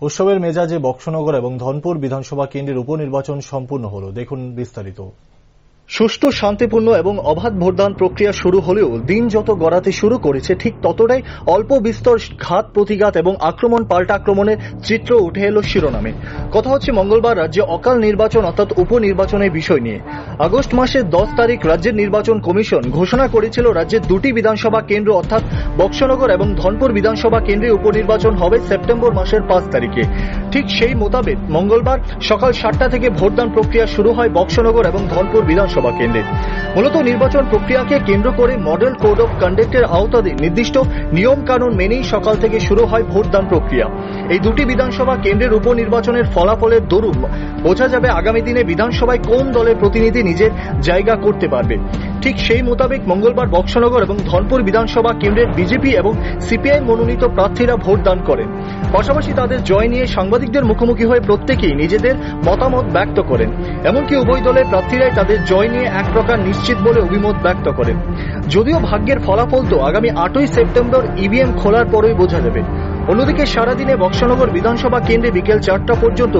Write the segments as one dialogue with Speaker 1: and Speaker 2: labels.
Speaker 1: উৎসবের মেজাজে বক্সনগর এবং ধনপুর বিধানসভা কেন্দ্রের উপনির্বাচন সম্পূর্ণ হল। দেখুন বিস্তারিত।
Speaker 2: সুষ্ঠু, শান্তিপূর্ণ এবং অবাধ ভোটদান প্রক্রিয়া শুরু হলেও দিন যত গড়াতে শুরু করেছে ঠিক ততটাই অল্প বিস্তর ঘাত প্রতিঘাত এবং আক্রমণ পাল্টা আক্রমণের চিত্র উঠে এলো শিরোনামে। কথা হচ্ছে মঙ্গলবার রাজ্যে অকাল নির্বাচন অর্থাৎ উপনির্বাচনের বিষয় নিয়ে। আগস্ট মাসের 10 তারিখ রাজ্যের নির্বাচন কমিশন ঘোষণা করেছিল রাজ্যের দুটি বিধানসভা কেন্দ্র অর্থাৎ বক্সনগর এবং ধনপুর বিধানসভা কেন্দ্রে উপনির্বাচন হবে সেপ্টেম্বর মাসের 5 তারিখে। ঠিক সেই মোতাবেক মঙ্গলবার সকাল 7টা থেকে ভোটদান প্রক্রিয়া শুরু হয় বক্সনগর এবং ধনপুর বিধানসভা কেন্দ্রে। মূলত নির্বাচন প্রক্রিয়াকে কেন্দ্র করে মডেল কোড অফ কন্ডাক্টের আওতাধীন নির্দিষ্ট নিয়ম কানুন মেনেই সকাল থেকে শুরু হয় ভোটদান প্রক্রিয়া। এই দুটি বিধানসভা কেন্দ্রের উপনির্বাচনের ফলাফলের দরুন বোঝা যাবে আগামী দিনে বিধানসভায় কোন দলের প্রতিনিধি নিজের জায়গা করতে পারবে। ঠিক সেই মোতাবেক মঙ্গলবার বক্সনগর এবং ধনপুর বিধানসভা কেন্দ্রের বিজেপি এবং সিপিআই মনোনীত প্রার্থীরা ভোটদান করেন। পাশাপাশি তাদের জয় নিয়ে সাংবাদিকদের মুখোমুখি হয়ে প্রত্যেকেই নিজেদের মতামত ব্যক্ত করেন। এমনকি উভয় দলের প্রার্থীরাই তাদের জয় নিয়ে এক প্রকার নিশ্চিত বলে অভিমত ব্যক্ত করেন। যদিও ভাগ্যের ফলাফল তো আগামী 8ই সেপ্টেম্বর ইভিএম খোলার পরেই বোঝা যাবে। অন্যদিকে সারাদিনে বক্সনগর বিধানসভা কেন্দ্রে বিকেল 4টা পর্যন্ত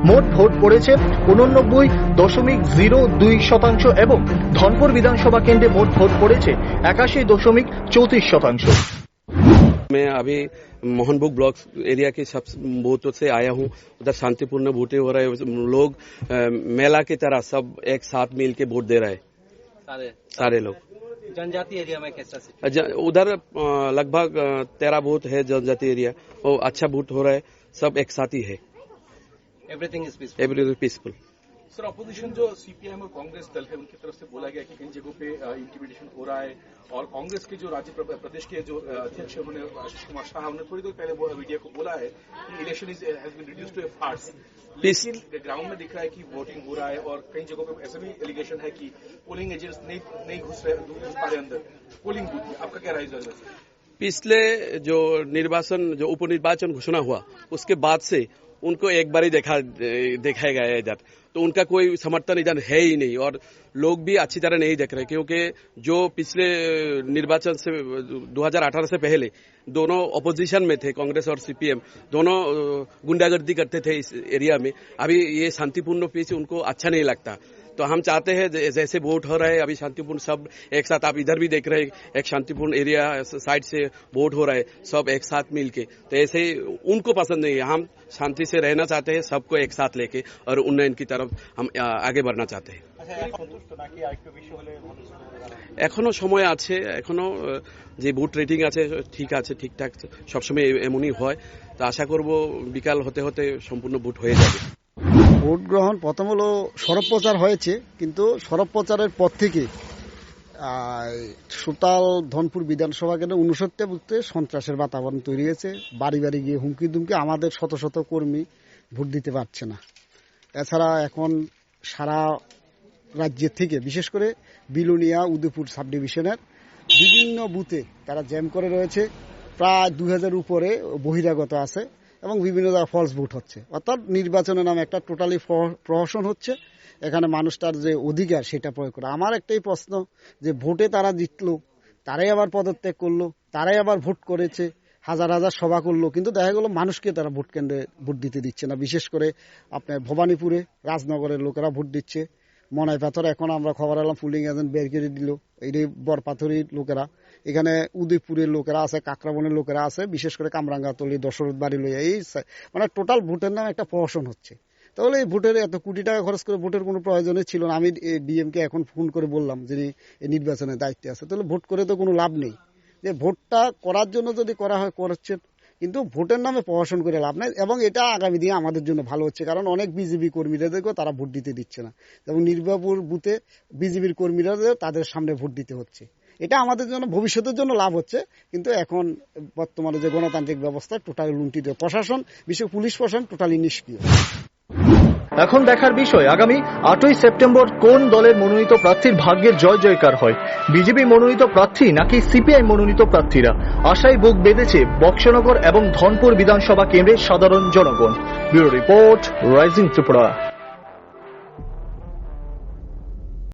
Speaker 2: মোট ভোট পড়েছে 89.02% এবং ধনপুর বিধানসভা কেন্দ্রে মোট ভোট পড়েছে 81.34%।
Speaker 3: मैं अभी मोहनबुग ब्लॉक एरिया के सब बूथों से आया हूँ। उधर शांतिपूर्ण वोटें हो रहे हैं। लोग मेला की तरह सब एक साथ मिल के वोट दे रहे हैं। सारे लोग
Speaker 4: जनजाति एरिया में कैसा
Speaker 3: उधर लगभग 13 बूथ है जनजाति एरिया। वो अच्छा वोट हो रहा है। सब एक साथ ही है।
Speaker 4: Everything is
Speaker 3: peaceful.
Speaker 5: Sir, opposition जो सीपीआईएम और कांग्रेस दल है उनकी तरफ से बोला गया कि कई जगहों पे इंटिमिडेशन हो रहा है और कांग्रेस के जो राज्य प्रदेश के जो अध्यक्ष है उन्होंने आशीष कुमार शाह उन्होंने थोड़ी देर पहले मीडिया को बोला है कि election has been reduced to a farce. लेकिन ग्राउंड में दिख रहा है कि वोटिंग हो रहा है और कई जगहों पे ऐसा भी एलिगेशन है कि पोलिंग एजेंट्स नहीं घुस पा रहे अंदर पोलिंग बूथ में। आपका क्या राय है?
Speaker 3: पिछले जो उपनिर्वाचन घोषणा हुआ उसके बाद से उनको एक बार ही देखा गया है इधर, तो उनका कोई समर्थन इधर है ही नहीं और लोग भी अच्छी तरह नहीं देख रहे, क्योंकि जो पिछले निर्वाचन से 2018 से पहले दोनों अपोजिशन में थे, कांग्रेस और सीपीएम दोनों गुंडागर्दी करते थे इस एरिया में। अभी ये शांतिपूर्ण पीस उनको अच्छा नहीं लगता, तो हम चाहते हैं जैसे वोट हो रहा है अभी शांतिपूर्ण सब एक साथ। आप इधर भी देख रहे हैं एक शांतिपूर्ण एरिया साइड से वोट हो रहा है सब एक साथ मिलके, तो ऐसे उनको पसंद नहीं है। हम शांति से रहना चाहते हैं, सबको एक साथ लेके और उन्नयन की तरफ हम आगे बढ़ना चाहते हैं। এখনো সময় আছে, এখনো যে ভোট রেটিং আছে ঠিক আছে, ঠিকঠাক সবসময় এমনই হয়, তো আশা করব বিকাল হতে হতে সম্পূর্ণ ভোট হয়ে যাবে।
Speaker 6: ভোট গ্রহণ প্রথম হলো সরব প্রচার হয়েছে, কিন্তু সরব প্রচারের পর থেকে সুতাল ধনপুর বিধানসভা কেন্দ্রে 59 বুথে সন্ত্রাসের বাতাবরণ তৈরি হয়েছে। বাড়ি বাড়ি গিয়ে হুমকি দুমকি আমাদের শত শত কর্মী ভোট দিতে পারছে না। এছাড়া এখন সারা রাজ্যের থেকে বিশেষ করে বিলোনিয়া উদয়পুর সাব ডিভিশনের বিভিন্ন বুথে তারা জ্যাম করে রয়েছে। প্রায় 2000 উপরে বহিরাগত আছে এবং বিভিন্ন জায়গায় ফলস ভোট হচ্ছে। অর্থাৎ নির্বাচনের নামে একটা টোটালি প্রহসন হচ্ছে। এখানে মানুষটার যে অধিকার সেটা প্রয়োগ করে। আমার একটাই প্রশ্ন যে ভোটে তারা জিতলো, তারাই আবার পদত্যাগ করলো, তারাই আবার ভোট করেছে, হাজার হাজার সভা করলো, কিন্তু দেখা গেল মানুষকে তারা ভোট কেন্দ্রে ভোট দিতে দিচ্ছে না। বিশেষ করে আপনার ভবানীপুরে রাজনগরের লোকেরা ভোট দিচ্ছে। মনাই পাথর এখন আমরা খবর এলাম পুলিং এজেন্ট বের করে দিল, এই বরপাথরের লোকেরা, এখানে উদয়পুরের লোকেরা আছে, কাকরাবনের লোকেরা আছে, বিশেষ করে কামরাঙ্গাতলি দশরথ বাড়ি লইয়া এই মানে টোটাল ভোটের নামে একটা প্রহসন হচ্ছে। তাহলে এই ভোটের এত কোটি টাকা খরচ করে ভোটের কোনো প্রয়োজনই ছিল না। আমি ডিএমকে এখন ফোন করে বললাম যিনি এই নির্বাচনের দায়িত্বে আছে, তাহলে ভোট করে তো কোনো লাভ নেই। যে ভোটটা করার জন্য যদি করা হয় করছেন, কিন্তু ভোটের নামে প্রহসন করে লাভ নাই। এবং এটা আগামী দিনে আমাদের জন্য ভালো হচ্ছে, কারণ অনেক বিজেপি কর্মীরাদেরকেও তারা ভোট দিতে দিচ্ছে না এবং নির্বাপুর বুথে বিজেপির কর্মীরা তাদের সামনে ভোট দিতে হচ্ছে। এটা আমাদের জন্য ভবিষ্যতের জন্য লাভ হচ্ছে, কিন্তু এখন বর্তমানে যে গণতান্ত্রিক ব্যবস্থা টোটালি লুণ্ঠিত, প্রশাসন বিশেষ পুলিশ প্রশাসন টোটালি নিষ্ক্রিয়।
Speaker 2: এখন দেখার বিষয় আগামী 8ই সেপ্টেম্বর কোন দলের মনোনীত প্রার্থীর ভাগ্যের জয় জয়কার হয়, বিজেপি মনোনীত প্রার্থী নাকি সিপিআই মনোনীত প্রার্থীরা। আশায় বুক বেঁধেছে বক্সনগর এবং ধনপুর বিধানসভা কেন্দ্রের সাধারণ জনগণ। Bureau report, rising Tripura.